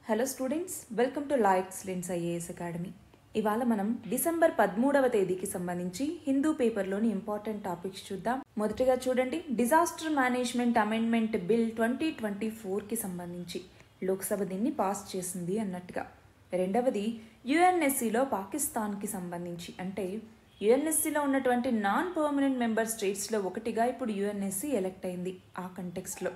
Hello students, welcome to law excellence IAS academy. ఇవాళ మనం December 13వ తేదీకి సంబంధించి హిందూ పేపర్లోని ఇంపార్టెంట్ టాపిక్స్ చూద్దాం. మొదటిగా చూడండి, డిజాస్టర్ మేనేజ్మెంట్ అమెండ్మెంట్ బిల్ 2024కి సంబంధించి లోక్సభ దీన్ని పాస్ చేసింది అన్నట్టుగా. రెండవది, యుఎన్ఎస్సిలో పాకిస్తాన్కి సంబంధించి, అంటే యుఎన్ఎస్సిలో ఉన్నటువంటి నాన్ పర్మనెంట్ మెంబర్ స్టేట్స్లో ఒకటిగా ఇప్పుడు యుఎన్ఎస్సి ఎలెక్ట్ అయింది ఆ కంటెక్స్ట్లో.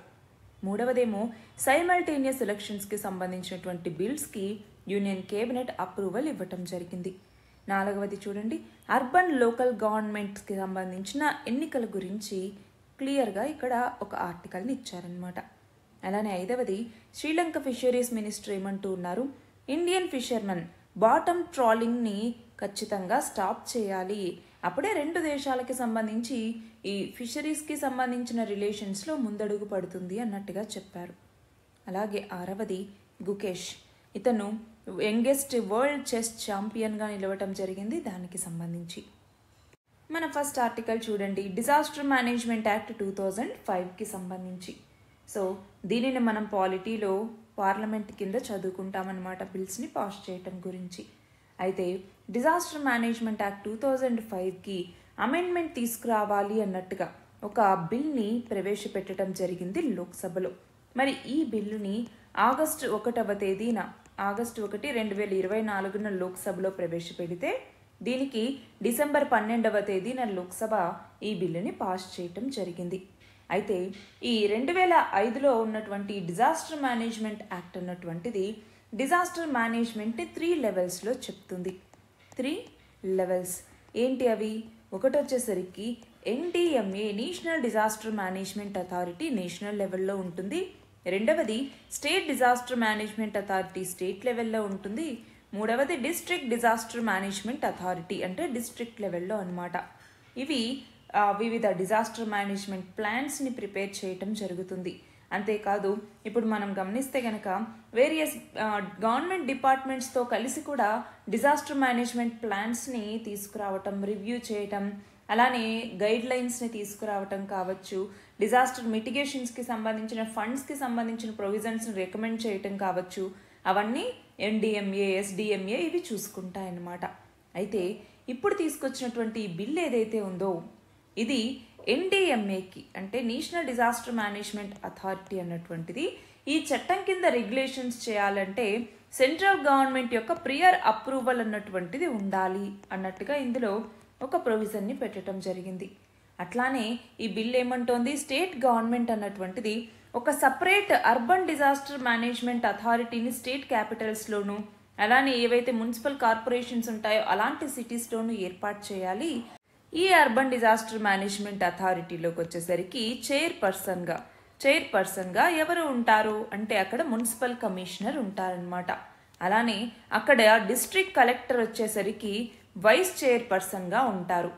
మూడవదేమో సైమల్టేనియస్ ఎలక్షన్స్కి సంబంధించినటువంటి బిల్స్కి యూనియన్ కేబినెట్ అప్రూవల్ ఇవ్వటం జరిగింది. నాలుగవది చూడండి, అర్బన్ లోకల్ గవర్నమెంట్స్కి సంబంధించిన ఎన్నికల గురించి క్లియర్గా ఇక్కడ ఒక ఆర్టికల్ని ఇచ్చారనమాట. అలానే ఐదవది, శ్రీలంక ఫిషరీస్ మినిస్టర్ ఏమంటూ ఉన్నారు, ఇండియన్ ఫిషర్మెన్ బాటమ్ ట్రాలింగ్ని ఖచ్చితంగా స్టాప్ చేయాలి, అప్పుడే రెండు దేశాలకి సంబంధించి ఈ ఫిషరీస్కి సంబంధించిన రిలేషన్స్లో ముందడుగు పడుతుంది అన్నట్టుగా చెప్పారు. అలాగే ఆరవది, గుకేష్, ఇతను యంగెస్ట్ వరల్డ్ చెస్ ఛాంపియన్గా నిలవటం జరిగింది దానికి సంబంధించి. మన ఫస్ట్ ఆర్టికల్ చూడండి, డిజాస్టర్ మేనేజ్మెంట్ యాక్ట్ 2005కి సంబంధించి. సో దీనిని మనం పాలిటీలో పార్లమెంట్ కింద చదువుకుంటామన్నమాట, బిల్స్ని పాస్ చేయటం గురించి. అయితే డిజాస్టర్ మేనేజ్మెంట్ యాక్ట్ 2005కి అమెండ్మెంట్ తీసుకురావాలి అన్నట్టుగా ఒక బిల్ని ప్రవేశపెట్టడం జరిగింది లోక్సభలో. మరి ఈ బిల్లుని ఆగస్టు 1వ తేదీన ఆగస్టు 1, 2024న లోక్సభలో ప్రవేశపెడితే దీనికి డిసెంబర్ 12వ తేదీన లోక్సభ ఈ బిల్లుని పాస్ చేయటం జరిగింది. అయితే ఈ 2005లో ఉన్నటువంటి డిజాస్టర్ మేనేజ్మెంట్ యాక్ట్ అన్నటువంటిది డిజాస్టర్ మేనేజ్మెంట్ని 3 లెవెల్స్లో చెప్తుంది. 3 లెవెల్స్ ఏంటి అవి? ఒకటి వచ్చేసరికి NDMA, national disaster management authority national లెవెల్లో ఉంటుంది. రెండవది state disaster management authority state లెవెల్లో ఉంటుంది. మూడవది డిస్ట్రిక్ట్ డిజాస్టర్ మేనేజ్మెంట్ అథారిటీ, అంటే డిస్ట్రిక్ట్ లెవెల్లో అనమాట. ఇవి వివిధ డిజాస్టర్ మేనేజ్మెంట్ ప్లాన్స్ని ప్రిపేర్ చేయటం జరుగుతుంది. అంతేకాదు ఇప్పుడు మనం గమనిస్తే కనుక వేరియస్ గవర్నమెంట్ డిపార్ట్మెంట్స్తో కలిసి కూడా డిజాస్టర్ మేనేజ్మెంట్ ప్లాన్స్ని తీసుకురావటం, రివ్యూ చేయటం, అలానే గైడ్ లైన్స్ని తీసుకురావటం కావచ్చు, డిజాస్టర్ మిటిగేషన్స్కి సంబంధించిన ఫండ్స్కి సంబంధించిన ప్రొవిజన్స్ని రికమెండ్ చేయటం కావచ్చు, అవన్నీ ఎన్డిఎంఏ, ఎస్డిఎంఏ ఇవి చూసుకుంటాయన్నమాట. అయితే ఇప్పుడు తీసుకొచ్చినటువంటి ఈ బిల్ ఏదైతే ఉందో ఇది ఎన్డిఎంఏకి, అంటే నేషనల్ డిజాస్టర్ మేనేజ్మెంట్ అథారిటీ అన్నటువంటిది ఈ చట్టం కింద రెగ్యులేషన్స్ చేయాలంటే సెంట్రల్ గవర్నమెంట్ యొక్క ప్రియర్ అప్రూవల్ అన్నటువంటిది ఉండాలి అన్నట్టుగా ఇందులో ఒక ప్రొవిజన్ని పెట్టడం జరిగింది. అట్లానే ఈ బిల్ ఏమంటోంది, స్టేట్ గవర్నమెంట్ అన్నటువంటిది ఒక సపరేట్ అర్బన్ డిజాస్టర్ మేనేజ్మెంట్ అథారిటీని స్టేట్ క్యాపిటల్స్లోను, అలానే ఏవైతే మున్సిపల్ కార్పొరేషన్స్ ఉంటాయో అలాంటి సిటీస్లోనూ ఏర్పాటు చేయాలి. ఈ అర్బన్ డిజాస్టర్ మేనేజ్మెంట్ అథారిటీలోకి వచ్చేసరికి చైర్పర్సన్గా ఎవరు ఉంటారు అంటే అక్కడ మున్సిపల్ కమిషనర్ ఉంటారనమాట. అలానే అక్కడ డిస్ట్రిక్ట్ కలెక్టర్ వచ్చేసరికి వైస్ చైర్పర్సన్గా ఉంటారు.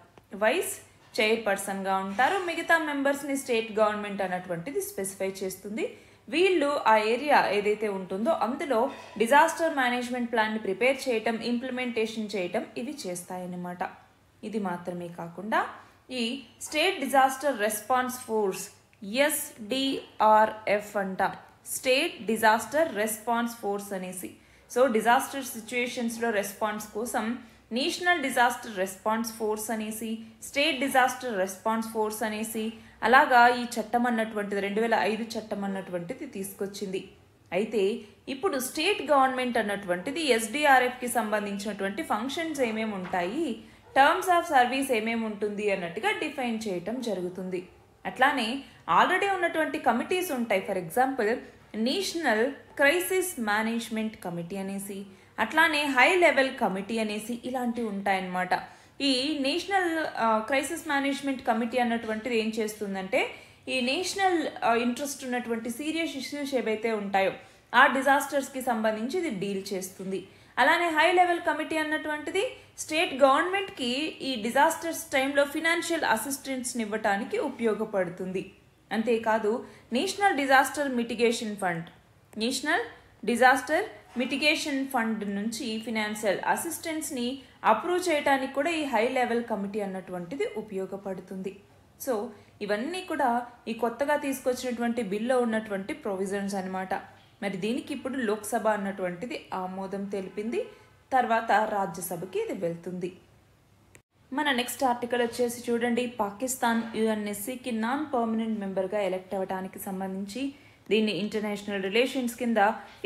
మిగతా మెంబర్స్ని స్టేట్ గవర్నమెంట్ అన్నటువంటిది స్పెసిఫై చేస్తుంది. వీళ్ళు ఆ ఏరియా ఏదైతే ఉంటుందో అందులో డిజాస్టర్ మేనేజ్మెంట్ ప్లాన్ని ప్రిపేర్ చేయటం, ఇంప్లిమెంటేషన్ చేయటం ఇవి చేస్తాయన్నమాట. ఇది మాత్రమే కాకుండా ఈ state disaster response force, SDRF అంట, స్టేట్ డిజాస్టర్ రెస్పాన్స్ ఫోర్స్ అనేసి. సో డిజాస్టర్ సిచ్యుయేషన్స్లో రెస్పాన్స్ కోసం నేషనల్ డిజాస్టర్ రెస్పాన్స్ ఫోర్స్ అనేసి, స్టేట్ డిజాస్టర్ రెస్పాన్స్ ఫోర్స్ అనేసి అలాగా ఈ చట్టం అన్నటువంటిది 2005 చట్టం అన్నటువంటిది తీసుకొచ్చింది. అయితే ఇప్పుడు స్టేట్ గవర్నమెంట్ అన్నటువంటిది SDRFకి సంబంధించినటువంటి ఫంక్షన్స్ ఏమేమి ఉంటాయి, టర్మ్స్ ఆఫ్ సర్వీస్ ఏమేమి ఉంటుంది అన్నట్టుగా డిఫైన్ చేయటం జరుగుతుంది. అట్లానే ఆల్రెడీ ఉన్నటువంటి కమిటీస్ ఉంటాయి. For example national crisis management committee అనేసి, అట్లానే హై లెవెల్ కమిటీ అనేసి ఇలాంటివి ఉంటాయన్నమాట. ఈ నేషనల్ క్రైసిస్ మేనేజ్మెంట్ కమిటీ అన్నటువంటిది ఏం చేస్తుందంటే ఈ నేషనల్ ఇంట్రెస్ట్ ఉన్నటువంటి సీరియస్ ఇష్యూస్ ఏవైతే ఉంటాయో ఆ డిజాస్టర్స్కి సంబంధించి ఇది డీల్ చేస్తుంది. అలానే హై లెవెల్ కమిటీ అన్నటువంటిది స్టేట్ గవర్నమెంట్కి ఈ డిజాస్టర్స్ టైంలో ఫినాన్షియల్ అసిస్టెన్స్ని ఇవ్వటానికి ఉపయోగపడుతుంది. అంతేకాదు నేషనల్ డిజాస్టర్ మిటిగేషన్ ఫండ్ నుంచి ఫినాన్షియల్ అసిస్టెన్స్ని అప్రూవ్ చేయడానికి కూడా ఈ హై లెవెల్ కమిటీ అన్నటువంటిది ఉపయోగపడుతుంది. సో ఇవన్నీ కూడా ఈ కొత్తగా తీసుకొచ్చినటువంటి బిల్లో ఉన్నటువంటి ప్రొవిజన్స్ అనమాట. మరి దీనికి ఇప్పుడు లోక్సభ అన్నటువంటిది ఆమోదం తెలిపింది, తర్వాత రాజ్యసభకి ఇది వెళ్తుంది. మన నెక్స్ట్ ఆర్టికల్ వచ్చేసి చూడండి, పాకిస్తాన్ యుఎన్ఎస్సికి నాన్ పర్మనెంట్ మెంబర్గా ఎలక్ట్ అవ్వడానికి సంబంధించి దీన్ని ఇంటర్నేషనల్ రిలేషన్స్ కింద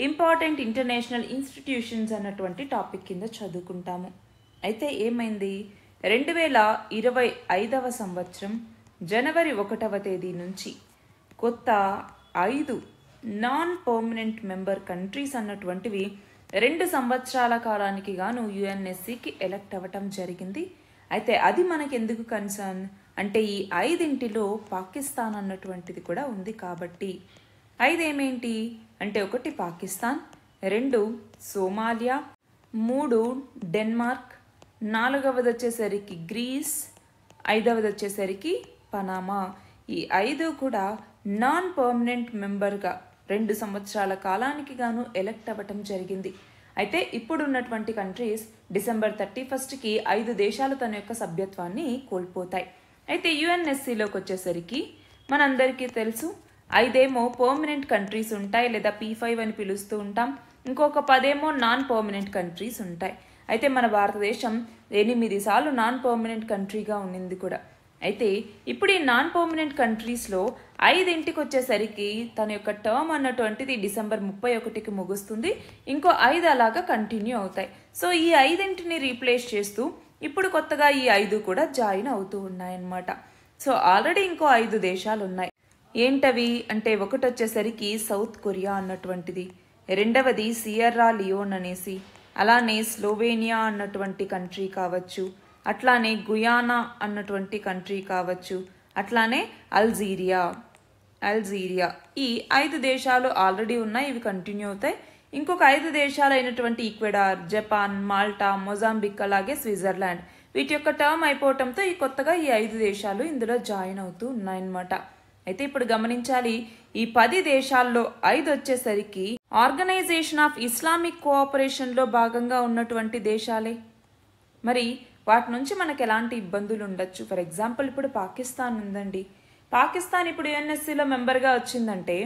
ఇంపార్టెంట్ ఇంటర్నేషనల్ ఇన్స్టిట్యూషన్స్ అన్నటువంటి టాపిక్ కింద చదువుకుంటాము. అయితే ఏమైంది, 2025వ సంవత్సరం జనవరి 1వ తేదీ నుంచి కొత్త 5 నాన్ పర్మనెంట్ మెంబర్ కంట్రీస్ అన్నటువంటివి 2 సంవత్సరాల కాలానికి గాను యుఎన్ఎస్సికి ఎలక్ట్ అవ్వటం జరిగింది. అయితే అది మనకి ఎందుకు కన్సర్న్ అంటే ఈ 5 పాకిస్తాన్ అన్నటువంటిది కూడా ఉంది కాబట్టి 5 ఏమేంటి అంటే 1 పాకిస్తాన్, 2 సోమాలియా, 3 డెన్మార్క్, 4వది వచ్చేసరికి గ్రీస్, 5వది వచ్చేసరికి పనామా. ఈ 5 కూడా నాన్ పర్మనెంట్ మెంబర్గా 2 సంవత్సరాల కాలానికి గాను ఎలక్ట్ అవ్వటం జరిగింది. అయితే ఇప్పుడు ఉన్నటువంటి కంట్రీస్ డిసెంబర్ 31కి 5 దేశాలు తన యొక్క సభ్యత్వాన్ని కోల్పోతాయి. అయితే యుఎన్ఎస్సిలోకి వచ్చేసరికి మనందరికీ తెలుసు 5 పర్మనెంట్ కంట్రీస్ ఉంటాయి, లేదా P5 అని పిలుస్తూ ఉంటాం. ఇంకొక 10 నాన్ పర్మనెంట్ కంట్రీస్ ఉంటాయి. అయితే మన భారతదేశం 8 సార్లు నాన్ పర్మనెంట్ కంట్రీగా ఉండింది కూడా. అయితే ఇప్పుడు ఈ నాన్ పర్మనెంట్ కంట్రీస్లో 5 వచ్చేసరికి తన యొక్క టర్మ్ అన్నటువంటిది డిసెంబర్ 31కి ముగుస్తుంది. ఇంకో 5 అలాగా కంటిన్యూ అవుతాయి. సో ఈ 5 రీప్లేస్ చేస్తూ ఇప్పుడు కొత్తగా ఈ 5 కూడా జాయిన్ అవుతూ ఉన్నాయన్నమాట. సో ఆల్రెడీ ఇంకో 5 దేశాలు ఉన్నాయి. ఏంటవి అంటే ఒకటి వచ్చేసరికి సౌత్ కొరియా అన్నటువంటిది, 2వది సియర్రా లియోన్ అనేసి, అలానే స్లోవేనియా అన్నటువంటి కంట్రీ కావచ్చు, అట్లానే గుయానా అన్నటువంటి కంట్రీ కావచ్చు, అట్లానే అల్జీరియా. ఈ 5 దేశాలు ఆల్రెడీ ఉన్నాయి, ఇవి కంటిన్యూ అవుతాయి. ఇంకొక 5 దేశాలు అయినటువంటి ఈక్వెడార్, జపాన్, మాల్టా, మొజాంబిక్, అలాగే స్విట్జర్లాండ్ వీటి యొక్క టర్మ్ అయిపోవటంతో ఈ కొత్తగా ఈ 5 దేశాలు ఇందులో జాయిన్ అవుతూ ఉన్నాయన్నమాట. అయితే ఇప్పుడు గమనించాలి, ఈ 10 దేశాల్లో 5 వచ్చేసరికి ఆర్గనైజేషన్ ఆఫ్ ఇస్లామిక్ కోఆపరేషన్లో భాగంగా ఉన్నటువంటి దేశాలే. మరి వాటి నుంచి మనకు ఎలాంటి ఇబ్బందులు ఉండొచ్చు? ఫర్ ఎగ్జాంపుల్ ఇప్పుడు పాకిస్తాన్ ఉందండి. పాకిస్తాన్ ఇప్పుడు యుఎన్ఎస్సిలో మెంబర్గా వచ్చిందంటే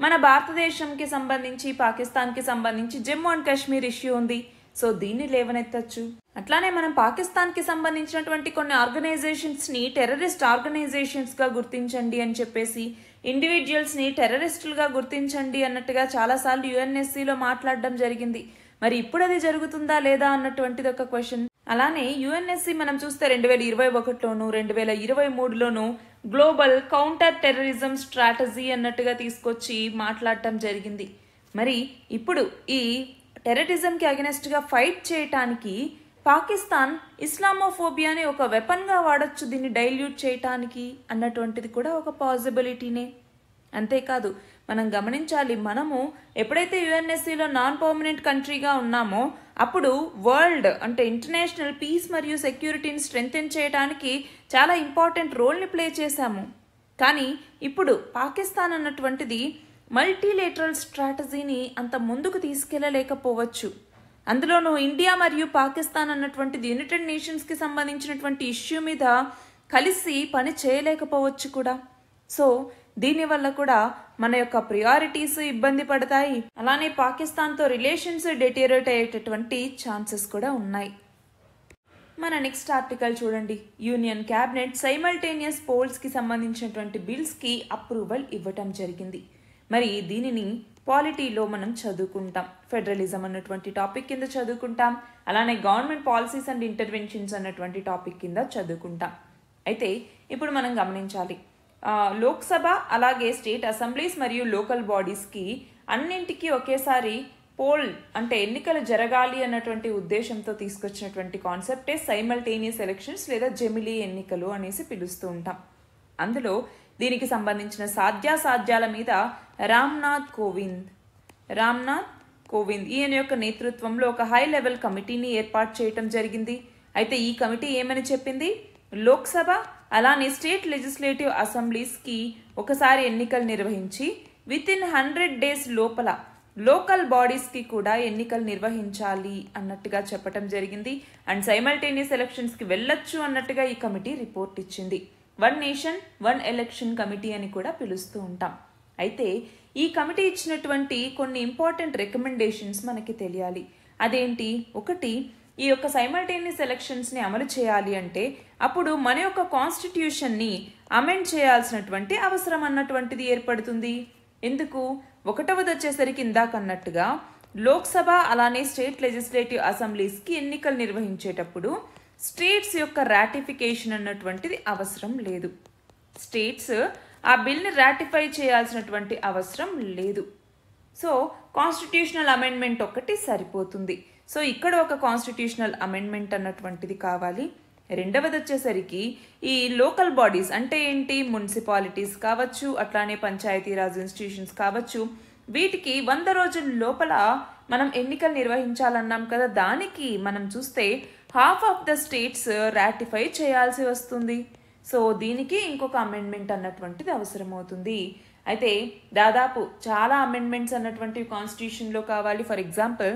మన భారతదేశంకి సంబంధించి పాకిస్తాన్కి సంబంధించి జమ్మూ అండ్ కాశ్మీర్ ఇష్యూ ఉంది. సో దీన్ని లేవనెత్తచ్చు. అట్లానే మనం పాకిస్తాన్కి సంబంధించినటువంటి కొన్ని ఆర్గనైజేషన్స్ని టెర్రరిస్ట్ ఆర్గనైజేషన్స్గా గుర్తించండి అని చెప్పేసి, ఇండివిజువల్స్ని టెర్రరిస్టులుగా గుర్తించండి అన్నట్టుగా చాలాసార్లు యుఎన్ఎస్సిలో మాట్లాడడం జరిగింది. మరి ఇప్పుడు అది జరుగుతుందా లేదా అన్నటువంటిది ఒక క్వశ్చన్. అలానే యుఎన్ఎస్సి మనం చూస్తే 2021లోను 2023లోను గ్లోబల్ కౌంటర్ టెర్రరిజం స్ట్రాటజీ అన్నట్టుగా తీసుకొచ్చి మాట్లాడటం జరిగింది. మరి ఇప్పుడు ఈ టెర్రరిజంకి అగెనెస్ట్గా ఫైట్ చేయటానికి పాకిస్తాన్ ఇస్లామోఫోబియాని ఒక వెపన్గా వాడచ్చు, దీన్ని డైల్యూట్ చేయటానికి అన్నటువంటిది కూడా ఒక పాసిబిలిటీనే. అంతేకాదు మనం గమనించాలి, మనము ఎప్పుడైతే యుఎన్ఎస్సిలో నాన్ పర్మనెంట్ కంట్రీగా ఉన్నామో అప్పుడు వరల్డ్ అంటే ఇంటర్నేషనల్ పీస్ మరియు సెక్యూరిటీని స్ట్రెంథెన్ చేయడానికి చాలా ఇంపార్టెంట్ రోల్ని ప్లే చేశాము. కానీ ఇప్పుడు పాకిస్తాన్ అన్నటువంటిది మల్టీలేటరల్ స్ట్రాటజీని అంత ముందుకు తీసుకెళ్లలేకపోవచ్చు. అందులోనూ ఇండియా మరియు పాకిస్తాన్ అన్నటువంటిది యునైటెడ్ నేషన్స్కి సంబంధించినటువంటి ఇష్యూ మీద కలిసి పని చేయలేకపోవచ్చు కూడా. సో దీనివల్ల కూడా మన యొక్క ప్రియారిటీస్ ఇబ్బంది పడతాయి. అలానే పాకిస్తాన్తో రిలేషన్స్ డెటీరియరేట్ అయ్యేటటువంటి ఛాన్సెస్ కూడా ఉన్నాయి. మన నెక్స్ట్ ఆర్టికల్ చూడండి, యూనియన్ క్యాబినెట్ సైమల్టేనియస్ పోల్స్కి సంబంధించినటువంటి బిల్స్కి అప్రూవల్ ఇవ్వటం జరిగింది. మరి దీనిని పాలిటీలో మనం చదువుకుంటాం, ఫెడరలిజం అన్నటువంటి టాపిక్ కింద చదువుకుంటాం. అలానే గవర్నమెంట్ పాలసీస్ అండ్ ఇంటర్వెన్షన్స్ అన్నటువంటి టాపిక్ కింద చదువుకుంటాం. అయితే ఇప్పుడు మనం గమనించాలి, లోక్సభ అలాగే స్టేట్ అసెంబ్లీస్ మరియు లోకల్ బాడీస్కి అన్నింటికి ఒకేసారి పోల్ అంటే ఎన్నికలు జరగాలి అన్నటువంటి ఉద్దేశంతో తీసుకొచ్చినటువంటి కాన్సెప్టే సైమల్టేనియస్ ఎలక్షన్స్ లేదా జమిలీ ఎన్నికలు అనేసి పిలుస్తూ ఉంటాం. అందులో దీనికి సంబంధించిన సాధ్యాసాధ్యాల మీద రామ్నాథ్ కోవింద్ ఈయన యొక్క నేతృత్వంలో ఒక హై లెవెల్ కమిటీని ఏర్పాటు చేయటం జరిగింది. అయితే ఈ కమిటీ ఏమని చెప్పింది, లోక్సభ అలానే స్టేట్ లెజిస్లేటివ్ అసెంబ్లీస్కి ఒకసారి ఎన్నికలు నిర్వహించి వితిన్ 100 days లోపల లోకల్ బాడీస్కి కూడా ఎన్నికలు నిర్వహించాలి అన్నట్టుగా చెప్పటం జరిగింది. అండ్ సైమల్టేనియస్ ఎలక్షన్స్కి వెళ్ళొచ్చు అన్నట్టుగా ఈ కమిటీ రిపోర్ట్ ఇచ్చింది. 1 నేషన్ 1 ఎలక్షన్ కమిటీ అని కూడా పిలుస్తూ ఉంటాం. అయితే ఈ కమిటీ ఇచ్చినటువంటి కొన్ని ఇంపార్టెంట్ రికమెండేషన్స్ మనకి తెలియాలి. అదేంటి? ఒకటి, ఈ యొక్క సైమల్టేనియస్ ఎలక్షన్స్ని అమలు చేయాలి అంటే అప్పుడు మన యొక్క కాన్స్టిట్యూషన్ని అమెండ్ చేయాల్సినటువంటి అవసరం అన్నటువంటిది ఏర్పడుతుంది. ఎందుకు? ఒకటవది వచ్చేసరికి ఇందాక అన్నట్టుగా లోక్సభ అలానే స్టేట్ లెజిస్లేటివ్ అసెంబ్లీస్కి ఎన్నికలు నిర్వహించేటప్పుడు స్టేట్స్ యొక్క రాటిఫికేషన్ అన్నటువంటిది అవసరం లేదు. స్టేట్స్ ఆ బిల్ని రాటిఫై చేయాల్సినటువంటి అవసరం లేదు. సో కాన్స్టిట్యూషనల్ అమెండ్మెంట్ ఒకటి సరిపోతుంది. సో ఇక్కడ ఒక కాన్స్టిట్యూషనల్ అమెండ్మెంట్ అన్నటువంటిది కావాలి. రెండవది వచ్చేసరికి ఈ లోకల్ బాడీస్ అంటే ఏంటి? మున్సిపాలిటీస్ కావచ్చు, అట్లానే పంచాయతీరాజ్ ఇన్స్టిట్యూషన్స్ కావచ్చు, వీటికి 100 రోజుల లోపల మనం ఎన్నికలు నిర్వహించాలన్నాం కదా, దానికి మనం చూస్తే half of the states ratify చేయాల్సి వస్తుంది. సో దీనికి ఇంకొక అమెండ్మెంట్ అన్నటువంటిది అవసరమవుతుంది. అయితే దాదాపు చాలా అమెండ్మెంట్స్ అన్నటువంటివి కాన్స్టిట్యూషన్లో కావాలి. For example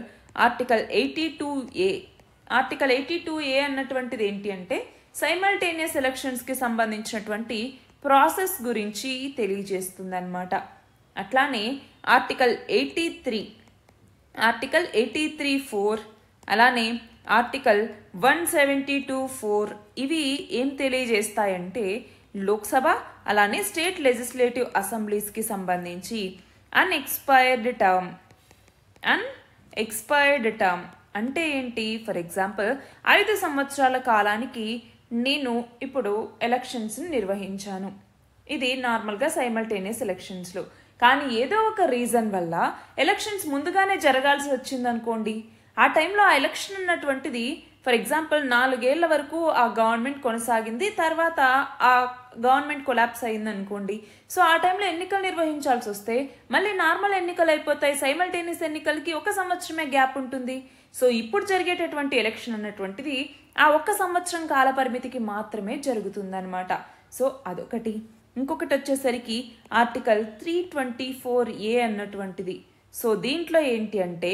article 82A. Article 82A అన్నటువంటిది ఏంటి అంటే సైమల్టేనియస్ ఎలక్షన్స్కి సంబంధించినటువంటి ప్రాసెస్ గురించి తెలియజేస్తుంది అన్నమాట. అట్లానే ఆర్టికల్ 83(4) అలానే ఆర్టికల్ 172(4) ఇవి ఏం తెలియజేస్తాయంటే లోక్సభ అలానే స్టేట్ లెజిస్లేటివ్ అసెంబ్లీస్కి సంబంధించి అన్ఎక్స్పైర్డ్ టర్మ్ అంటే ఏంటి? ఫర్ ఎగ్జాంపుల్ 5 సంవత్సరాల కాలానికి నేను ఇప్పుడు ఎలక్షన్స్ని నిర్వహించాను. ఇది నార్మల్గా సైమల్టేనియస్ ఎలక్షన్స్లో. కానీ ఏదో ఒక రీజన్ వల్ల ఎలక్షన్స్ ముందుగానే జరగాల్సి వచ్చిందనుకోండి, ఆ టైంలో ఆ ఎలక్షన్ అన్నటువంటిది ఫర్ ఎగ్జాంపుల్ 4 ఏళ్ల వరకు ఆ గవర్నమెంట్ కొనసాగింది, తర్వాత ఆ గవర్నమెంట్ కొలాప్స్ అయింది అనుకోండి. సో ఆ టైంలో ఎన్నికలు నిర్వహించాల్సి వస్తే మళ్ళీ నార్మల్ ఎన్నికలు అయిపోతాయి. సైమల్టేనియస్ ఎన్నికలకి 1 సంవత్సరమే గ్యాప్ ఉంటుంది. సో ఇప్పుడు జరిగేటటువంటి ఎలక్షన్ అన్నటువంటిది ఆ 1 సంవత్సరం కాల పరిమితికి మాత్రమే జరుగుతుందన్నమాట. సో అదొకటి. ఇంకొకటి వచ్చేసరికి ఆర్టికల్ 324A అన్నటువంటిది. సో దీంట్లో ఏంటి అంటే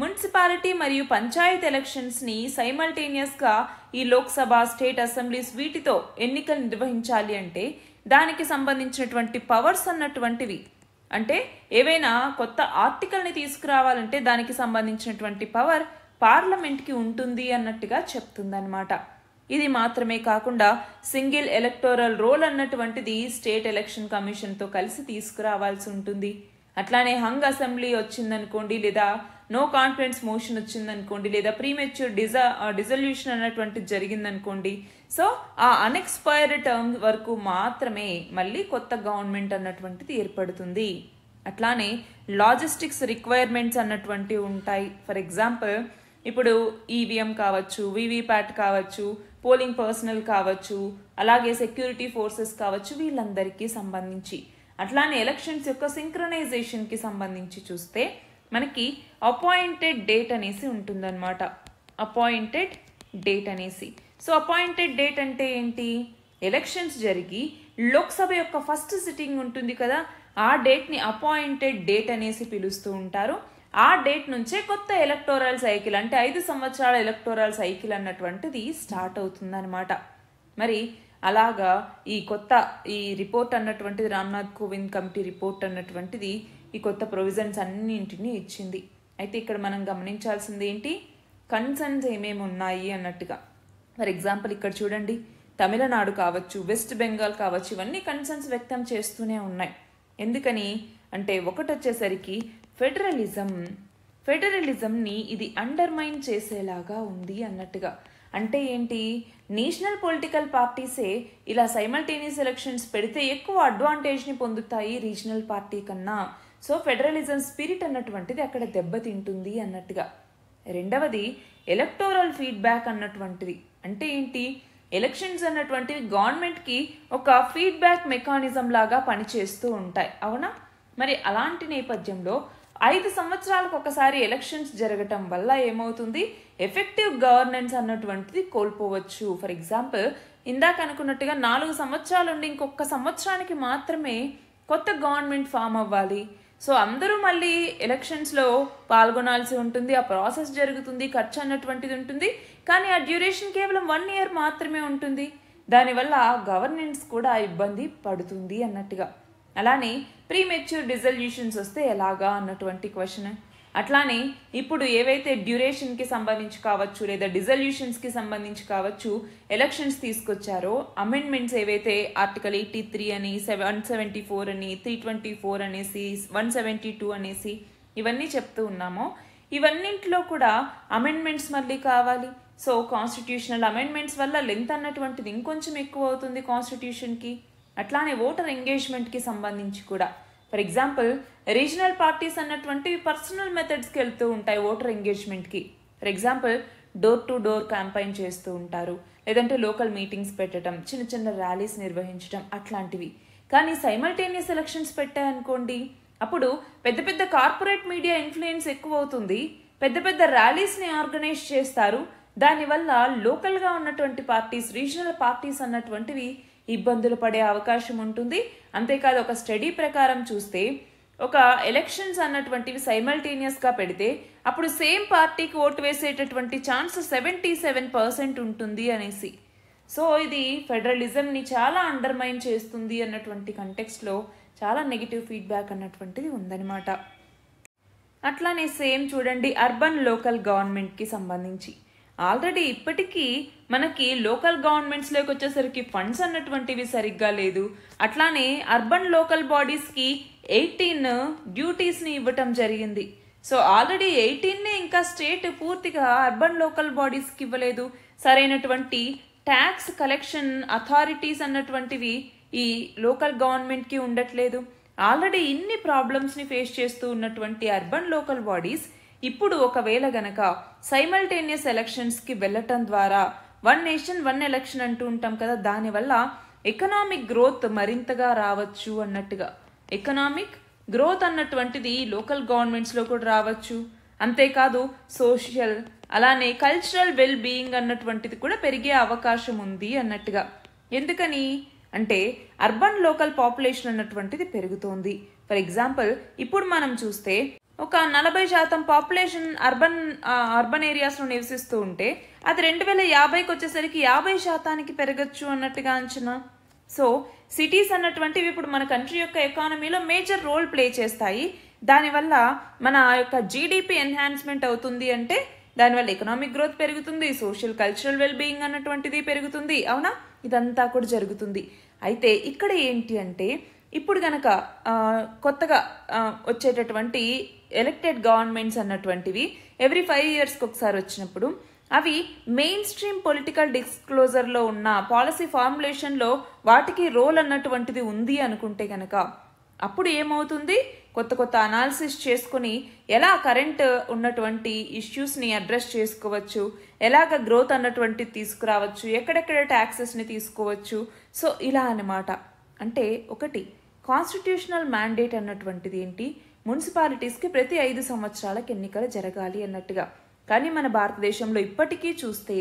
మున్సిపాలిటీ మరియు పంచాయత్ ఎలక్షన్స్ని సైమల్టేనియస్గా ఈ లోక్సభ, స్టేట్ అసెంబ్లీస్ వీటితో ఎన్నికలు నిర్వహించాలి అంటే దానికి సంబంధించినటువంటి పవర్స్ అన్నటువంటివి, అంటే ఏవైనా కొత్త ఆర్టికల్ని తీసుకురావాలంటే దానికి సంబంధించినటువంటి పవర్ పార్లమెంట్కి ఉంటుంది అన్నట్టుగా చెప్తుందన్నమాట. ఇది మాత్రమే కాకుండా సింగిల్ ఎలక్టోరల్ రోల్ అన్నటువంటిది స్టేట్ ఎలక్షన్ కమిషన్తో కలిసి తీసుకురావాల్సి ఉంటుంది. అట్లానే హంగ్ అసెంబ్లీ వచ్చిందనుకోండి, లేదా నో కాన్ఫిడెన్స్ మోషన్ వచ్చిందనుకోండి, లేదా ప్రీమెచ్యూర్ డిజల్యూషన్ అన్నటువంటిది జరిగిందనుకోండి, సో ఆ అన్ఎక్స్పైర్డ్ టర్మ్ వరకు మాత్రమే మళ్ళీ కొత్త గవర్నమెంట్ అన్నటువంటిది ఏర్పడుతుంది. అట్లానే లాజిస్టిక్స్ రిక్వైర్మెంట్స్ అన్నటువంటివి ఉంటాయి. ఫర్ ఎగ్జాంపుల్ ఇప్పుడు ఈవీఎం కావచ్చు, వీవీప్యాట్ కావచ్చు, పోలింగ్ పర్సనల్ కావచ్చు, అలాగే సెక్యూరిటీ ఫోర్సెస్ కావచ్చు, వీళ్ళందరికీ సంబంధించి. అట్లానే ఎలక్షన్స్ యొక్క సింక్రనైజేషన్కి సంబంధించి చూస్తే మనకి అపాయింటెడ్ డేట్ అనేసి ఉంటుందన్నమాట. అపాయింటెడ్ డేట్ అనేసి. సో అపాయింటెడ్ డేట్ అంటే ఏంటి? ఎలక్షన్స్ జరిగి లోక్సభ యొక్క ఫస్ట్ సిట్టింగ్ ఉంటుంది కదా, ఆ డేట్ని అపాయింటెడ్ డేట్ అనేసి పిలుస్తూ ఉంటారు. ఆ డేట్ నుంచే కొత్త ఎలక్టోరల్ సైకిల్ అంటే 5 సంవత్సరాల ఎలక్టోరల్ సైకిల్ అన్నటువంటిది స్టార్ట్ అవుతుందన్నమాట. మరి అలాగా ఈ రిపోర్ట్ అన్నటువంటిది రామ్నాథ్ కోవింద్ కమిటీ రిపోర్ట్ అన్నటువంటిది ఈ కొత్త ప్రొవిజన్స్ అన్నింటినీ ఇచ్చింది. అయితే ఇక్కడ మనం గమనించాల్సింది ఏంటి? కన్సర్న్స్ ఏమేమి ఉన్నాయి అన్నట్టుగా. ఫర్ ఎగ్జాంపుల్ ఇక్కడ చూడండి, తమిళనాడు కావచ్చు, వెస్ట్ బెంగాల్ కావచ్చు, ఇవన్నీ కన్సర్న్స్ వ్యక్తం చేస్తూనే ఉన్నాయి. ఎందుకని అంటే ఒకటి వచ్చేసరికి ఫెడరలిజంని ఇది అండర్మైన్ చేసేలాగా ఉంది అన్నట్టుగా. అంటే ఏంటి? నేషనల్ పొలిటికల్ పార్టీసే ఇలా సైమల్టేనియస్ ఎలక్షన్స్ పెడితే ఎక్కువ అడ్వాంటేజ్ని పొందుతాయి రీజనల్ పార్టీ కన్నా. సో ఫెడరలిజం స్పిరిట్ అన్నటువంటిది అక్కడ దెబ్బతింటుంది అన్నట్టుగా. రెండవది ఎలక్టోరల్ ఫీడ్బ్యాక్ అన్నటువంటిది. అంటే ఏంటి? ఎలక్షన్స్ అన్నటువంటివి గవర్నమెంట్కి ఒక ఫీడ్బ్యాక్ మెకానిజం లాగా పనిచేస్తూ ఉంటాయి, అవునా? మరి అలాంటి నేపథ్యంలో 5 సంవత్సరాలకు ఒకసారి ఎలక్షన్స్ జరగటం వల్ల ఏమవుతుంది? ఎఫెక్టివ్ గవర్నెన్స్ అన్నటువంటిది కోల్పోవచ్చు. ఫర్ ఎగ్జాంపుల్ ఇందాక అనుకున్నట్టుగా 4 సంవత్సరాలు ఉండి ఇంకొక సంవత్సరానికి మాత్రమే కొత్త గవర్నమెంట్ ఫామ్ అవ్వాలి. సో అందరూ మళ్ళీ ఎలక్షన్స్లో పాల్గొనాల్సి ఉంటుంది, ఆ ప్రాసెస్ జరుగుతుంది, ఖర్చు అన్నటువంటిది ఉంటుంది. కానీ ఆ డ్యూరేషన్ కేవలం 1 ఇయర్ మాత్రమే ఉంటుంది. దానివల్ల గవర్నెన్స్ కూడా ఇబ్బంది పడుతుంది అన్నట్టుగా. అలానే ప్రీమెచ్యూర్ డిజల్యూషన్స్ వస్తే ఎలాగా అన్నటువంటి క్వశ్చన్. అట్లానే ఇప్పుడు ఏవైతే డ్యూరేషన్కి సంబంధించి కావచ్చు లేదా డిజల్యూషన్స్కి సంబంధించి కావచ్చు ఎలక్షన్స్ తీసుకొచ్చారో అమెండ్మెంట్స్ ఏవైతే ఆర్టికల్ 83 అని 174 అని 324 అనేసి 172 అనేసి ఇవన్నీ చెప్తూ ఉన్నామో ఇవన్నింటిలో కూడా అమెండ్మెంట్స్ మళ్ళీ కావాలి. సో కాన్స్టిట్యూషనల్ అమెండ్మెంట్స్ వల్ల లెంత్ అన్నటువంటిది ఇంకొంచెం ఎక్కువ అవుతుంది కాన్స్టిట్యూషన్కి. అట్లానే ఓటర్ ఎంగేజ్మెంట్కి సంబంధించి కూడా ఫర్ ఎగ్జాంపుల్ రీజనల్ పార్టీస్ అన్నటువంటివి పర్సనల్ మెథడ్స్కి వెళ్తూ ఉంటాయి ఓటర్ ఎంగేజ్మెంట్కి. For example door to door campaign చేస్తూ ఉంటారు, లేదంటే లోకల్ మీటింగ్స్ పెట్టడం, చిన్న చిన్న ర్యాలీస్ నిర్వహించడం అట్లాంటివి. కానీ సైమల్టేనియస్ ఎలక్షన్స్ పెట్టాయనుకోండి, అప్పుడు పెద్ద పెద్ద కార్పొరేట్ మీడియా ఇన్ఫ్లుయెన్స్ ఎక్కువ అవుతుంది, పెద్ద పెద్ద ర్యాలీస్ని ఆర్గనైజ్ చేస్తారు. దానివల్ల లోకల్గా ఉన్నటువంటి పార్టీస్, రీజనల్ పార్టీస్ అన్నటువంటివి ఇబ్బందులు పడే అవకాశం ఉంటుంది. అంతేకాదు ఒక స్టడీ ప్రకారం చూస్తే ఒక ఎలక్షన్స్ అన్నటువంటివి సైమల్టేనియస్గా పెడితే అప్పుడు సేమ్ పార్టీకి ఓటు వేసేటటువంటి ఛాన్స్ 77% ఉంటుంది అనేసి. సో ఇది ఫెడరలిజంని చాలా అండర్మైన్ చేస్తుంది అన్నటువంటి కంటెక్స్ట్లో చాలా నెగిటివ్ ఫీడ్బ్యాక్ అన్నటువంటిది ఉందన్నమాట. అట్లానే సేమ్ చూడండి అర్బన్ లోకల్ గవర్నమెంట్కి సంబంధించి ఆల్రెడీ ఇప్పటికీ మనకి లోకల్ గవర్నమెంట్స్లోకి వచ్చేసరికి ఫండ్స్ అన్నటువంటివి సరిగ్గా లేదు. అట్లానే అర్బన్ లోకల్ బాడీస్కి 18 డ్యూటీస్ని ఇవ్వటం జరిగింది. సో ఆల్రెడీ 18నే ఇంకా స్టేట్ పూర్తిగా అర్బన్ లోకల్ బాడీస్కి ఇవ్వలేదు. సరైనటువంటి ట్యాక్స్ కలెక్షన్ అథారిటీస్ అన్నటువంటివి ఈ లోకల్ గవర్నమెంట్కి ఉండట్లేదు. ఆల్రెడీ ఇన్ని ప్రాబ్లమ్స్ని ఫేస్ చేస్తూ ఉన్నటువంటి అర్బన్ లోకల్ బాడీస్ ఇప్పుడు ఒకవేళ గనక సైమల్టేనియస్ ఎలక్షన్స్కి వెళ్ళటం ద్వారా వన్ నేషన్ వన్ ఎలక్షన్ అంటూ ఉంటాం కదా, దానివల్ల ఎకనామిక్ గ్రోత్ మరింతగా రావచ్చు అన్నట్టుగా. ఎకనామిక్ గ్రోత్ అన్నటువంటిది లోకల్ గవర్నమెంట్స్లో కూడా రావచ్చు. అంతేకాదు సోషల్ అలానే కల్చరల్ వెల్ బీయింగ్ అన్నటువంటిది కూడా పెరిగే అవకాశం ఉంది అన్నట్టుగా. ఎందుకని అంటే అర్బన్ లోకల్ పాపులేషన్ అన్నటువంటిది పెరుగుతోంది. ఫర్ ఎగ్జాంపుల్ ఇప్పుడు మనం చూస్తే ఒక 40% పాపులేషన్ అర్బన్ ఏరియాస్లో నివసిస్తూ ఉంటే అది 2050కి వచ్చేసరికి 50%కి పెరగచ్చు అన్నట్టుగా అంచనా. సో సిటీస్ అన్నటువంటివి ఇప్పుడు మన కంట్రీ యొక్క ఎకానమీలో మేజర్ రోల్ ప్లే చేస్తాయి. దానివల్ల మన యొక్క జీడిపి ఎన్హాన్స్మెంట్ అవుతుంది, అంటే దానివల్ల ఎకనామిక్ గ్రోత్ పెరుగుతుంది, సోషల్ కల్చరల్ వెల్ బీయింగ్ అన్నటువంటిది పెరుగుతుంది. అవునా, ఇదంతా కూడా జరుగుతుంది. అయితే ఇక్కడ ఏంటి అంటే ఇప్పుడు గనక కొత్తగా వచ్చేటటువంటి ఎలక్టెడ్ గవర్నమెంట్స్ అన్నటువంటివి ఎవ్రీ 5 yearsకి ఒకసారి వచ్చినప్పుడు అవి మెయిన్ స్ట్రీమ్ పొలిటికల్ డిస్క్లోజర్లో ఉన్న పాలసీ ఫార్ములేషన్లో వాటికి రోల్ అన్నటువంటిది ఉంది అనుకుంటే కనుక అప్పుడు ఏమవుతుంది, కొత్త కొత్త అనాలిసిస్ చేసుకుని ఎలా కరెంట్ ఉన్నటువంటి ఇష్యూస్ని అడ్రస్ చేసుకోవచ్చు, ఎలాగ గ్రోత్ అన్నటువంటిది తీసుకురావచ్చు, ఎక్కడెక్కడ ట్యాక్సెస్ని తీసుకోవచ్చు. సో ఇలా అన్నమాట. అంటే ఒకటి కాన్స్టిట్యూషనల్ మ్యాండేట్ అన్నటువంటిది ఏంటి, మున్సిపాలిటీస్కి ప్రతి 5 సంవత్సరాలకు ఎన్నికలు జరగాలి అన్నట్టుగా. కానీ మన భారతదేశంలో ఇప్పటికీ చూస్తే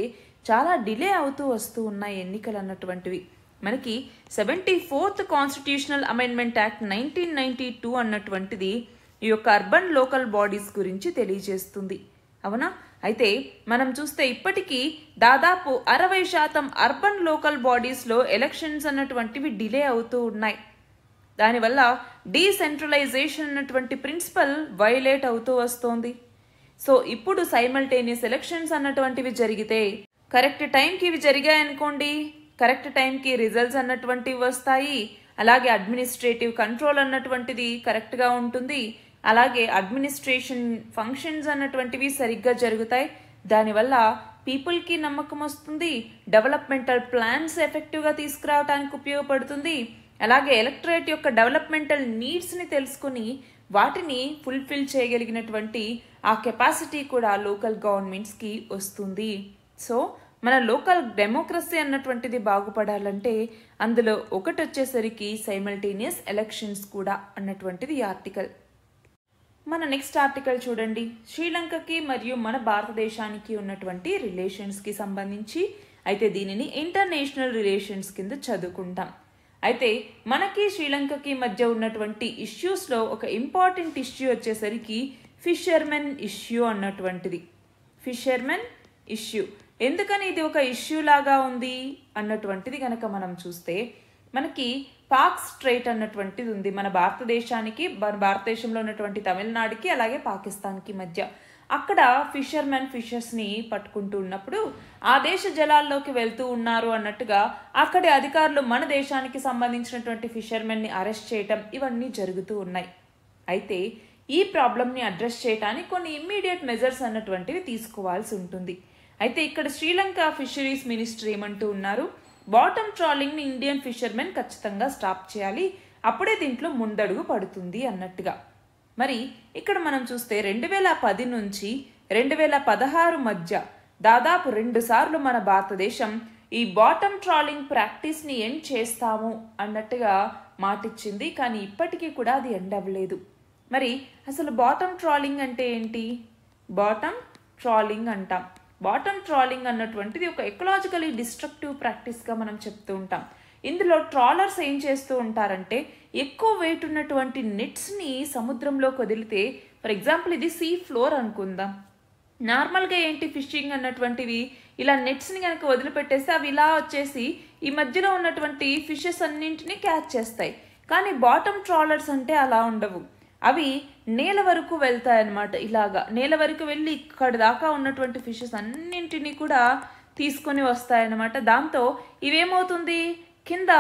చాలా డిలే అవుతూ వస్తూ ఉన్నాయి ఎన్నికలు అన్నటువంటివి. మనకి 74th కాన్స్టిట్యూషనల్ అమెండ్మెంట్ యాక్ట్ 1992 అన్నటువంటిది ఈ యొక్క అర్బన్ లోకల్ బాడీస్ గురించి తెలియజేస్తుంది. అవునా, అయితే మనం చూస్తే ఇప్పటికీ దాదాపు 60% అర్బన్ లోకల్ బాడీస్లో ఎలక్షన్స్ అన్నటువంటివి డిలే అవుతూ ఉన్నాయి. దానివల్ల డీసెంట్రలైజేషన్ అన్నటువంటి ప్రిన్సిపల్ వైలేట్ అవుతూ వస్తోంది. సో ఇప్పుడు సైమల్టేనియస్ ఎలక్షన్స్ అన్నటువంటివి జరిగితే కరెక్ట్ టైంకి ఇవి జరిగాయనుకోండి, కరెక్ట్ టైంకి రిజల్ట్స్ అన్నటువంటివి వస్తాయి. అలాగే అడ్మినిస్ట్రేటివ్ కంట్రోల్ అన్నటువంటిది కరెక్ట్గా ఉంటుంది. అలాగే అడ్మినిస్ట్రేషన్ ఫంక్షన్స్ అన్నటువంటివి సరిగ్గా జరుగుతాయి. దానివల్ల పీపుల్కి నమ్మకం వస్తుంది, డెవలప్మెంటల్ ప్లాన్స్ ఎఫెక్టివ్గా తీసుకురావడానికి ఉపయోగపడుతుంది. అలాగే ఎలక్టరేట్ యొక్క డెవలప్మెంటల్ నీడ్స్ని తెలుసుకుని వాటిని ఫుల్ఫిల్ చేయగలిగినటువంటి ఆ కెపాసిటీ కూడా లోకల్ గవర్నమెంట్స్కి వస్తుంది. సో మన లోకల్ డెమోక్రసీ అన్నటువంటిది బాగుపడాలంటే అందులో ఒకటి వచ్చేసరికి సైమల్టేనియస్ ఎలక్షన్స్ కూడా అన్నటువంటిది ఈ ఆర్టికల్. మన నెక్స్ట్ ఆర్టికల్ చూడండి, శ్రీలంకకి మరియు మన భారతదేశానికి ఉన్నటువంటి రిలేషన్స్కి సంబంధించి. అయితే దీనిని ఇంటర్నేషనల్ రిలేషన్స్ కింద చదువుకుంటాం. అయితే మనకి శ్రీలంకకి మధ్య ఉన్నటువంటి ఇష్యూస్లో ఒక ఇంపార్టెంట్ ఇష్యూ వచ్చేసరికి ఫిషర్మెన్ ఇష్యూ అన్నటువంటిది. ఫిషర్మెన్ ఇష్యూ ఎందుకని ఇది ఒక ఇష్యూ లాగా ఉంది అన్నటువంటిది కనుక మనం చూస్తే మనకి పాక్ స్ట్రైట్ అన్నటువంటిది ఉంది మన భారతదేశంలో ఉన్నటువంటి తమిళనాడుకి అలాగే పాకిస్తాన్కి మధ్య. అక్కడ ఫిషర్స్ని పట్టుకుంటూ ఉన్నప్పుడు ఆ దేశ జలాల్లోకి వెళ్తూ ఉన్నారు అన్నట్టుగా అక్కడి అధికారులు మన దేశానికి సంబంధించినటువంటి ఫిషర్మెన్ని అరెస్ట్ చేయటం ఇవన్నీ జరుగుతూ ఉన్నాయి. అయితే ఈ ప్రాబ్లమ్ని అడ్రస్ చేయడానికి కొన్ని ఇమ్మీడియట్ మెజర్స్ అన్నటువంటివి తీసుకోవాల్సి ఉంటుంది. అయితే ఇక్కడ శ్రీలంక ఫిషరీస్ మినిస్టర్ ఏమంటూ ఉన్నారు, బాటమ్ ట్రాలింగ్ని ఇండియన్ ఫిషర్మెన్ ఖచ్చితంగా స్టాప్ చేయాలి, అప్పుడే దీంట్లో ముందడుగు పడుతుంది అన్నట్టుగా. మరి ఇక్కడ మనం చూస్తే 2010 నుంచి 2016 మధ్య దాదాపు 2 సార్లు మన భారతదేశం ఈ బాటమ్ ట్రాలింగ్ ప్రాక్టీస్ని ఎండ్ చేస్తాము అన్నట్టుగా మాటిచ్చింది. కానీ ఇప్పటికీ కూడా అది ఎండ్ అవ్వలేదు. మరి అసలు బాటమ్ ట్రాలింగ్ అంటే ఏంటి? బాటమ్ ట్రాలింగ్ అంటాం. బాటమ్ ట్రాలింగ్ అన్నటువంటిది ఒక ఎకలాజికలీ డిస్ట్రక్టివ్ ప్రాక్టీస్గా మనం చెప్తూ ఉంటాం. ఇందులో ట్రాలర్స్ ఏం చేస్తూ ఉంటారంటే ఎక్కువ వెయిట్ ఉన్నటువంటి నెట్స్ని సముద్రంలోకి వదిలితే, ఫర్ ఎగ్జాంపుల్ ఇది సీ ఫ్లోర్ అనుకుందాం. నార్మల్గా ఏంటి ఫిషింగ్ అన్నటువంటివి ఇలా నెట్స్ని కనుక వదిలిపెట్టేస్తే అవి ఇలా వచ్చేసి ఈ మధ్యలో ఉన్నటువంటి ఫిషెస్ అన్నింటినీ క్యాచ్ చేస్తాయి. కానీ బాటమ్ ట్రాలర్స్ అంటే అలా ఉండవు. అవి నేల వరకు వెళ్తాయి అన్నమాట. ఇలాగా నేల వరకు వెళ్ళి ఇక్కడ దాకా ఉన్నటువంటి ఫిషెస్ అన్నింటినీ కూడా తీసుకొని వస్తాయన్నమాట. దాంతో ఇవేమవుతుంది, కింద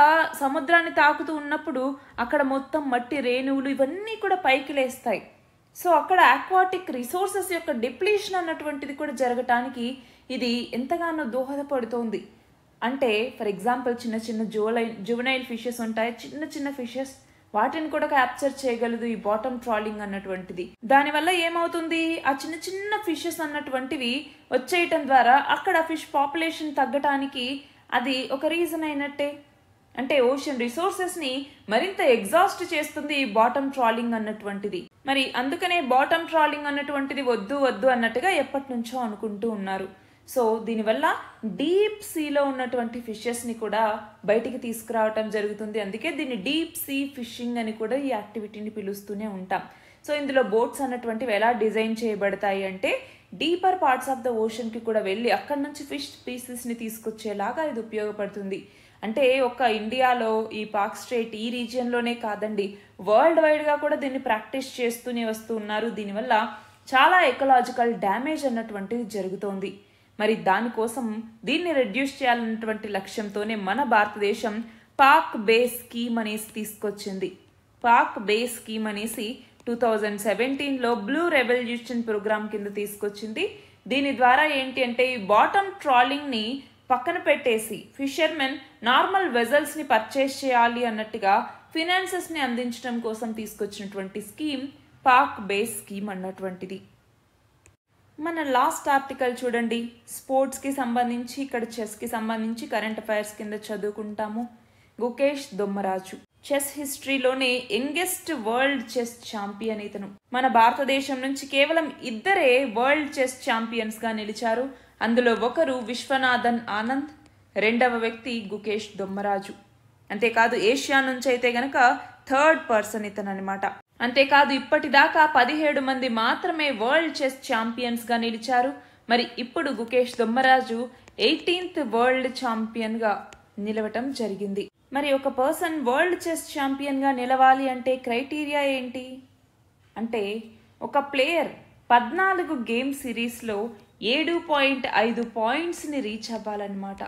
సముద్రాన్ని తాకుతూ ఉన్నప్పుడు అక్కడ మొత్తం మట్టి రేణువులు ఇవన్నీ కూడా పైకి లేస్తాయి. సో అక్కడ ఆక్వాటిక్ రిసోర్సెస్ యొక్క డిప్లీషన్ అన్నటువంటిది కూడా జరగటానికి ఇది ఎంతగానో దోహదపడుతోంది. అంటే ఫర్ ఎగ్జాంపుల్ చిన్న చిన్న జువెనైల్ ఫిషెస్ ఉంటాయి, చిన్న చిన్న ఫిషెస్, వాటిని కూడా క్యాప్చర్ చేయగలదు ఈ బాటమ్ ట్రాలింగ్ అన్నటువంటిది. దానివల్ల ఏమవుతుంది, ఆ చిన్న చిన్న ఫిషెస్ అన్నటువంటివి వచ్చేయటం ద్వారా అక్కడ ఫిష్ పాపులేషన్ తగ్గటానికి అది ఒక రీజన్ అయినట్టే. అంటే ఓషన్ రిసోర్సెస్ని మరింత ఎగ్జాస్ట్ చేస్తుంది ఈ బాటమ్ ట్రాలింగ్ అన్నటువంటిది. మరి అందుకనే బాటమ్ ట్రాలింగ్ అన్నటువంటిది వద్దు వద్దు అన్నట్టుగా ఎప్పటి నుంచో అనుకుంటూ ఉన్నారు. సో దీనివల్ల డీప్ సీలో ఉన్నటువంటి ఫిషెస్ని కూడా బయటికి తీసుకురావటం జరుగుతుంది. అందుకే దీన్ని డీప్ సీ ఫిషింగ్ అని కూడా ఈ యాక్టివిటీని పిలుస్తూనే ఉంటాం. సో ఇందులో బోట్స్ అన్నటువంటివి ఎలా డిజైన్ చేయబడతాయి అంటే డీపర్ పార్ట్స్ ఆఫ్ ద ఓషన్కి కూడా వెళ్ళి అక్కడ నుంచి ఫిష్ స్పీసీస్ని తీసుకొచ్చేలాగా ఇది ఉపయోగపడుతుంది. అంటే ఒక్క ఇండియాలో ఈ పాక్ స్ట్రైట్ ఈ రీజియన్లోనే కాదండి, వరల్డ్ వైడ్గా కూడా దీన్ని ప్రాక్టీస్ చేస్తూనే వస్తూ ఉన్నారు. దీనివల్ల చాలా ఎకలాజికల్ డ్యామేజ్ అన్నటువంటిది జరుగుతోంది. మరి దానికోసం దీన్ని రెడ్యూస్ చేయాలన్నటువంటి లక్ష్యంతోనే మన భారతదేశం పాక్ బే స్కీమ్ అనేసి తీసుకొచ్చింది. పాక్ బే స్కీమ్ అనేసి 2017లో బ్లూ రెవల్యూషన్ ప్రోగ్రామ్ కింద తీసుకొచ్చింది. దీని ద్వారా ఏంటి అంటే ఈ బాటమ్ ట్రాలింగ్ని పక్కన పెట్టేసి ఫిషర్మెన్ నార్మల్ వెజల్స్ని పర్చేస్ చేయాలి అన్నట్టుగా ఫినాన్సెస్ని అందించడం కోసం తీసుకొచ్చినటువంటి స్కీమ్ పాక్ బే స్కీమ్ అన్నటువంటిది. మన లాస్ట్ ఆర్టికల్ చూడండి, స్పోర్ట్స్కి సంబంధించి ఇక్కడ చెస్కి సంబంధించి కరెంట్ అఫైర్స్ కింద చదువుకుంటాము. గుకేష్ దొమ్మరాజు చెస్ హిస్టరీలోనే యంగెస్ట్ వరల్డ్ చెస్ ఛాంపియన్ ఇతను. మన భారతదేశం నుంచి కేవలం 2 వరల్డ్ చెస్ ఛాంపియన్స్గా నిలిచారు. అందులో ఒకరు విశ్వనాథన్ ఆనంద్, రెండవ వ్యక్తి గుకేష్ దొమ్మరాజు. అంతేకాదు ఏషియా నుంచి అయితే గనక 3rd పర్సన్ ఇతను అనమాట. అంతేకాదు ఇప్పటిదాకా 17 మంది మాత్రమే వరల్డ్ చెస్ ఛాంపియన్స్గా నిలిచారు. మరి ఇప్పుడు గుకేష్ దొమ్మరాజు 18th వరల్డ్ ఛాంపియన్గా నిలవటం జరిగింది. మరి ఒక పర్సన్ వరల్డ్ చెస్ ఛాంపియన్గా నిలవాలి అంటే క్రైటీరియా ఏంటి అంటే ఒక ప్లేయర్ 14 గేమ్ సిరీస్లో 7.5 పాయింట్స్ని రీచ్ అవ్వాలన్నమాట.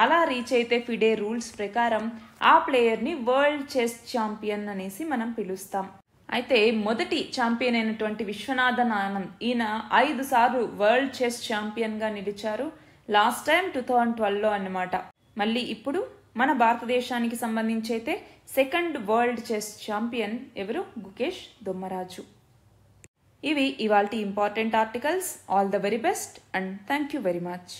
అలా రీచ్ అయితే ఫిడే రూల్స్ ప్రకారం ఆ ప్లేయర్ని వరల్డ్ చెస్ ఛాంపియన్ అనేసి మనం పిలుస్తాం. అయితే మొదటి ఛాంపియన్ అయినటువంటి విశ్వనాథన్ ఆనంద్, ఈయన 5 సార్లు వరల్డ్ చెస్ ఛాంపియన్గా నిలిచారు. లాస్ట్ టైం 2012లో అన్నమాట. మళ్ళీ ఇప్పుడు మన భారతదేశానికి సంబంధించి అయితే 2nd వరల్డ్ చెస్ ఛాంపియన్ ఎవరు? గుకేష్ దొమ్మరాజు. ఇవి ఇవాల్టి important articles. All the very best and thank you very much.